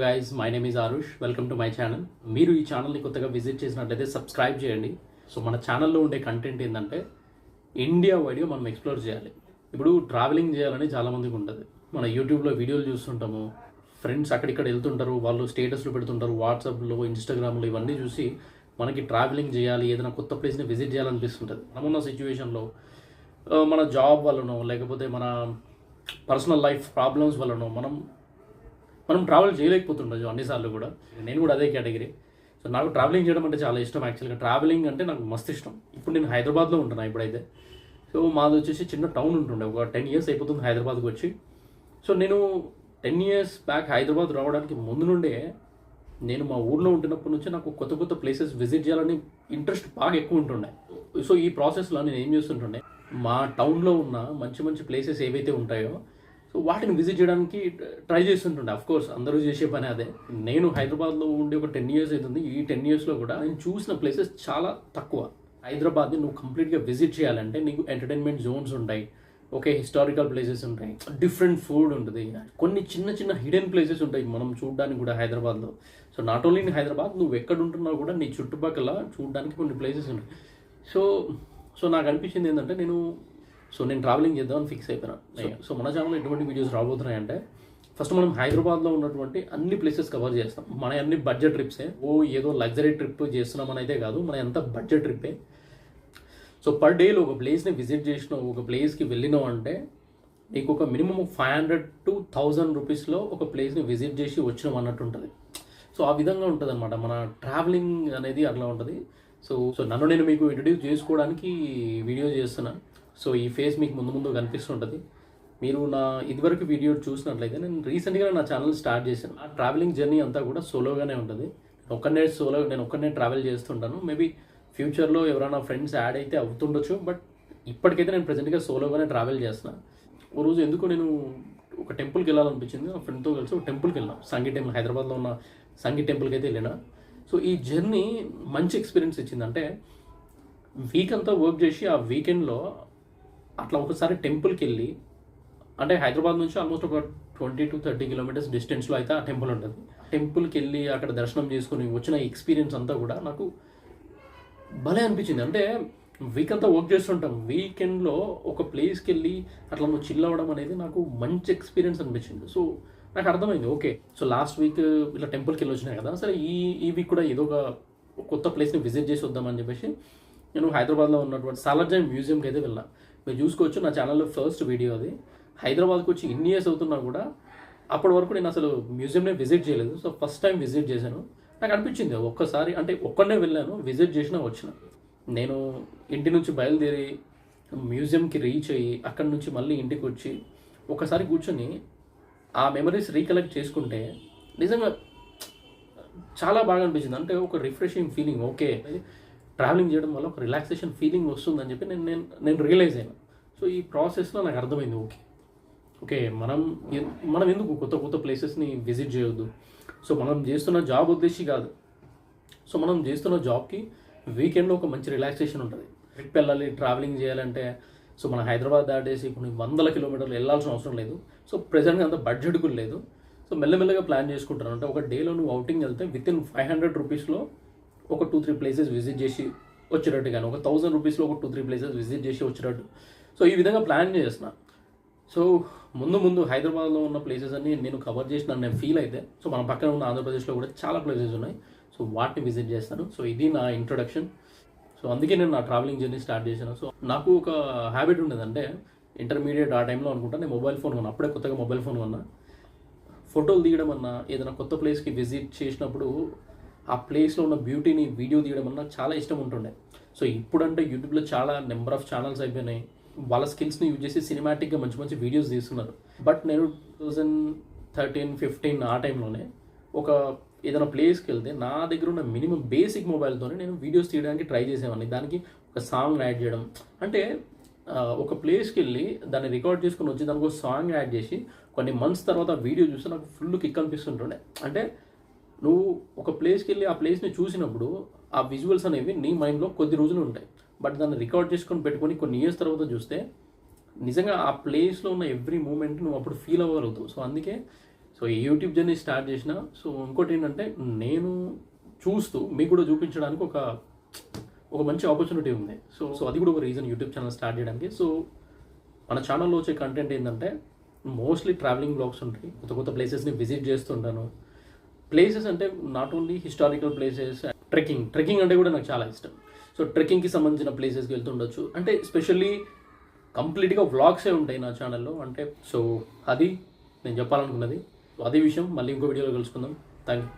Guys my name is Aarush. Welcome to my channel. మీరు ఈ ఛానల్ని కొత్తగా విజిట్ చేసినట్లయితే సబ్స్క్రైబ్ చేయండి. సో మన ఛానల్లో ఉండే కంటెంట్ ఏంటంటే ఇండియా వైడ్గా మనం ఎక్స్ప్లోర్ చేయాలి. ఇప్పుడు ట్రావెలింగ్ చేయాలని చాలామందికి ఉంటుంది. మన యూట్యూబ్లో వీడియోలు చూస్తుంటాము, ఫ్రెండ్స్ అక్కడిక్కడ వెళ్తుంటారు, వాళ్ళు స్టేటస్లు పెడుతుంటారు, వాట్సాప్లో, ఇన్స్టాగ్రామ్లో ఇవన్నీ చూసి మనకి ట్రావెలింగ్ చేయాలి, ఏదైనా కొత్త ప్లేస్ని విజిట్ చేయాలనిపిస్తుంటుంది. మనమున్న సిచ్యువేషన్లో మన జాబ్ వల్లనో లేకపోతే మన పర్సనల్ లైఫ్ ప్రాబ్లమ్స్ వల్లనో మనం ట్రావెల్ చేయలేకపోతుండొచ్చు అన్నిసార్లు కూడా. నేను కూడా అదే కేటగిరీ. సో నాకు ట్రావెలింగ్ చేయడం అంటే చాలా ఇష్టం. యాక్చువల్గా ట్రావెలింగ్ అంటే నాకు మస్తు ఇష్టం. ఇప్పుడు నేను హైదరాబాద్లో ఉంటున్నా ఇప్పుడైతే. సో మాది వచ్చేసి చిన్న టౌన్ ఉంటుండే, ఒక 10 years అయిపోతుంది హైదరాబాద్కి వచ్చి. సో నేను 10 years బ్యాక్ హైదరాబాద్ రావడానికి ముందు నుండే నేను మా ఊర్లో ఉంటున్నప్పటి నుంచి నాకు కొత్త కొత్త ప్లేసెస్ విజిట్ చేయాలని ఇంట్రెస్ట్ బాగా ఎక్కువ ఉంటుండే. సో ఈ ప్రాసెస్లో నేను ఏం చేస్తుంటుండే, మా టౌన్లో ఉన్న మంచి మంచి ప్లేసెస్ ఏవైతే ఉంటాయో సో వాటిని విజిట్ చేయడానికి ట్రై చేస్తుంటుండే. అఫ్కోర్స్ అందరూ చేసే పని అదే. నేను హైదరాబాద్లో ఉండి ఒక 10 years అవుతుంది. ఈ 10 yearsలో కూడా నేను చూసిన ప్లేసెస్ చాలా తక్కువ. హైదరాబాద్ని నువ్వు కంప్లీట్గా విజిట్ చేయాలంటే నీకు ఎంటర్టైన్మెంట్ జోన్స్ ఉంటాయి, ఓకే, హిస్టారికల్ ప్లేసెస్ ఉంటాయి, డిఫరెంట్ ఫుడ్ ఉంటుంది, కొన్ని చిన్న చిన్న హిడెన్ ప్లేసెస్ ఉంటాయి మనం చూడడానికి కూడా హైదరాబాద్లో. So not only in Hyderabad, నువ్వు ఎక్కడ ఉంటున్నావు కూడా నీ చుట్టుపక్కల చూడడానికి కొన్ని ప్లేసెస్ ఉంటాయి. సో నాకు అనిపించింది ఏంటంటే నేను ట్రావెలింగ్ చేద్దామని ఫిక్స్ అయిపోయినా. సో మన ఛానల్లో ఎటువంటి వీడియోస్ రాబోతున్నాయంటే, ఫస్ట్ మనం హైదరాబాద్లో ఉన్నటువంటి అన్ని ప్లేసెస్ కవర్ చేస్తాం. మన అన్ని బడ్జెట్ ట్రిప్సే. ఏదో లగ్జరీ ట్రిప్ చేస్తున్నామని అయితే కాదు, మన ఎంత బడ్జెట్ ట్రిప్పే. సో పర్ డేలో ఒక ప్లేస్ని విజిట్ చేసినావు, ఒక ప్లేస్కి వెళ్ళినావు అంటే నీకు ఒక మినిమం 500 to 1000 రూపీస్లో ఒక ప్లేస్ని విజిట్ చేసి వచ్చినాం అన్నట్టు ఉంటుంది. సో ఆ విధంగా ఉంటుంది అనమాట మన ట్రావెలింగ్ అనేది, అట్లా ఉంటుంది. సో నన్ను నేను మీకు ఇంట్రడ్యూస్ చేసుకోవడానికి వీడియో చేస్తున్నాను. సో ఈ ఫేస్ మీకు ముందు కనిపిస్తుంటుంది. మీరు నా ఇదివరకు వీడియో చూసినట్లయితే నేను రీసెంట్గా నా ఛానల్ స్టార్ట్ చేశాను. ఆ ట్రావెలింగ్ జర్నీ అంతా కూడా సోలోగానే ఉంటుంది. నేను ఒక్కనే ట్రావెల్ చేస్తుంటాను. మేబీ ఫ్యూచర్లో ఎవరైనా ఫ్రెండ్స్ యాడ్ అయితే అవుతుండొచ్చు, బట్ ఇప్పటికైతే నేను ప్రజెంట్గా సోలోగానే ట్రావెల్ చేస్తున్నాను. ఓ రోజు ఎందుకు నేను ఒక టెంపుల్కి వెళ్ళాలనిపించింది, నా ఫ్రెండ్తో కలిసి ఒక టెంపుల్కి వెళ్ళాం. సంగీ టెంపుల్, హైదరాబాద్లో ఉన్న సంగీ టెంపుల్కి అయితే వెళ్ళినా. సో ఈ జర్నీ మంచి ఎక్స్పీరియన్స్ ఇచ్చిందంటే, వీక్ అంతా వర్క్ చేసి ఆ వీకెండ్లో అట్లా ఒకసారి టెంపుల్కి వెళ్ళి, అంటే హైదరాబాద్ నుంచి ఆల్మోస్ట్ ఒక 20 to 30 kilometers డిస్టెన్స్లో అయితే ఆ టెంపుల్ ఉంటుంది. టెంపుల్కి వెళ్ళి అక్కడ దర్శనం చేసుకుని వచ్చిన ఎక్స్పీరియన్స్ అంతా కూడా నాకు భలే అనిపించింది. అంటే వీక్ అంతా వర్క్ చేస్తుంటాం, వీకెండ్లో ఒక ప్లేస్కి వెళ్ళి అట్లా నువ్వు చిల్ అవ్వడం అనేది నాకు మంచి ఎక్స్పీరియన్స్ అనిపించింది. సో నాకు అర్థమైంది, ఓకే, సో లాస్ట్ వీక్ ఇలా టెంపుల్కి వెళ్ళి వచ్చినాయి కదా, సరే ఈ వీక్ కూడా ఏదో ఒక కొత్త ప్లేస్ని విజిట్ చేసి వద్దామని చెప్పేసి నేను హైదరాబాద్లో ఉన్నటువంటి సాలార్జంగ్ మ్యూజియంకి అయితే వెళ్ళాను. మీరు చూసుకోవచ్చు, నా ఛానల్లో ఫస్ట్ వీడియో అది. హైదరాబాద్కి వచ్చి ఇన్ని ఇయర్స్ అవుతున్నా కూడా అప్పటి వరకు నేను అసలు మ్యూజియంనే విజిట్ చేయలేదు. సో ఫస్ట్ టైం విజిట్ చేశాను. నాకు అనిపించింది ఒక్కసారి, అంటే ఒక్కడే వెళ్ళాను, విజిట్ చేసినా వచ్చిన. నేను ఇంటి నుంచి బయలుదేరి మ్యూజియంకి రీచ్ అయ్యి అక్కడి నుంచి మళ్ళీ ఇంటికి వచ్చి ఒకసారి కూర్చొని ఆ మెమరీస్ రీకలెక్ట్ చేసుకుంటే నిజంగా చాలా బాగా అనిపించింది. అంటే ఒక రిఫ్రెషింగ్ ఫీలింగ్, ఓకే, ట్రావెలింగ్ చేయడం వల్ల ఒక రిలాక్సేషన్ ఫీలింగ్ వస్తుందని చెప్పి నేను రియలైజ్ అయ్యాను. సో ఈ ప్రాసెస్లో నాకు అర్థమైంది, ఓకే మనం ఎందుకు కొత్త కొత్త ప్లేసెస్ని విజిట్ చేయొద్దు. సో మనం చేస్తున్న జాబ్ ఉద్దేశి కాదు, సో మనం చేస్తున్న జాబ్కి వీకెండ్లో ఒక మంచి రిలాక్సేషన్ ఉంటుంది. ట్రిప్ వెళ్ళాలి, ట్రావెలింగ్ చేయాలంటే సో మన హైదరాబాద్ దాటేసి కొన్ని 100 kilometers వెళ్ళాల్సిన అవసరం లేదు. సో ప్రెజెంట్గా అంత బడ్జెట్ కూడా లేదు. సో మెల్లమెల్లగా ప్లాన్ చేసుకుంటాను. అంటే ఒక డేలో నువ్వు అవుటింగ్ వెళ్తే వితిన్ 500 రూపీస్లో ఒక 2-3 ప్లేసెస్ విజిట్ చేసి వచ్చేటట్టు, కానీ ఒక 1000 రూపీస్లో ఒక 2-3 ప్లేసెస్ విజిట్ చేసి వచ్చేటట్టు. సో ఈ విధంగా ప్లాన్ చేసిన. సో ముందు హైదరాబాద్లో ఉన్న ప్లేసెస్ అన్ని నేను కవర్ చేసిన నేను ఫీల్ అయితే, సో మన పక్కన ఉన్న ఆంధ్రప్రదేశ్లో కూడా చాలా ప్లేసెస్ ఉన్నాయి. సో వాటిని విజిట్ చేస్తాను. సో ఇది నా ఇంట్రొడక్షన్. సో అందుకే నేను నా ట్రావెలింగ్ జర్నీ స్టార్ట్ చేశాను. సో నాకు ఒక హ్యాబిట్ ఉండేదంటే, ఇంటర్మీడియట్ ఆ టైంలో అనుకుంటా నేను మొబైల్ ఫోన్ కొన్నా. అప్పుడే కొత్తగా మొబైల్ ఫోన్ కొన్నా. ఫోటోలు తీయడం అన్నా, ఏదైనా కొత్త ప్లేస్కి విజిట్ చేసినప్పుడు ఆ ప్లేస్లో ఉన్న బ్యూటీని వీడియో తీయడం అన్నా చాలా ఇష్టం ఉంటుండే. సో ఇప్పుడంటే యూట్యూబ్లో చాలా నెంబర్ ఆఫ్ ఛానల్స్ అయిపోయినాయి. వాళ్ళ స్కిల్స్ని యూజ్ చేసి సినిమాటిక్గా మంచి మంచి వీడియోస్ తీస్తున్నారు. బట్ నేను 2013-15 ఆ టైంలోనే ఏదైనా ప్లేస్కి వెళ్తే నా దగ్గర ఉన్న మినిమం బేసిక్ మొబైల్తోనే నేను వీడియోస్ తీయడానికి ట్రై చేసేవాడిని. దానికి ఒక సాంగ్ యాడ్ చేయడం, అంటే ఒక ప్లేస్కి వెళ్ళి దాన్ని రికార్డ్ చేసుకుని వచ్చి దానికి ఒక సాంగ్ యాడ్ చేసి కొన్ని మంత్స్ తర్వాత వీడియో చూస్తే నాకు ఫుల్ కిక్ అనిపిస్తుంటుండే. అంటే నువ్వు ఒక ప్లేస్కి వెళ్ళి ఆ ప్లేస్ని చూసినప్పుడు ఆ విజువల్స్ అనేవి నీ మైండ్లో కొద్ది రోజులు ఉంటాయి. బట్ దాన్ని రికార్డ్ చేసుకొని పెట్టుకొని కొన్ని ఇయర్స్ తర్వాత చూస్తే నిజంగా ఆ ప్లేస్లో ఉన్న ఎవ్రీ మూమెంట్ నువ్వు అప్పుడు ఫీల్ అవ్వగలుగుతావు. సో అందుకే సో ఈ యూట్యూబ్ జర్నీ స్టార్ట్ చేసిన. సో ఇంకోటి ఏంటంటే నేను చూస్తూ మీకు కూడా చూపించడానికి ఒక మంచి ఆపర్చునిటీ ఉంది. సో అది కూడా ఒక రీజన్ యూట్యూబ్ ఛానల్ స్టార్ట్ చేయడానికి. సో మన ఛానల్లో వచ్చే కంటెంట్ ఏంటంటే మోస్ట్లీ ట్రావెలింగ్ బ్లాగ్స్ ఉంటాయి. కొత్త కొత్త ప్లేసెస్ని విజిట్ చేస్తుంటాను. ప్లేసెస్ అంటే not only historical places, trekking అంటే కూడా నాకు చాలా ఇష్టం. సో ట్రెక్కింగ్కి సంబంధించిన ప్లేసెస్కి వెళ్తుండొచ్చు. అంటే స్పెషల్లీ కంప్లీట్గా వ్లాగ్సే ఉంటాయి నా ఛానల్లో. అంటే సో అది నేను చెప్పాలనుకున్నది. సో అదే విషయం మళ్ళీ ఇంకో వీడియోలో కలుసుకుందాం. Thank you.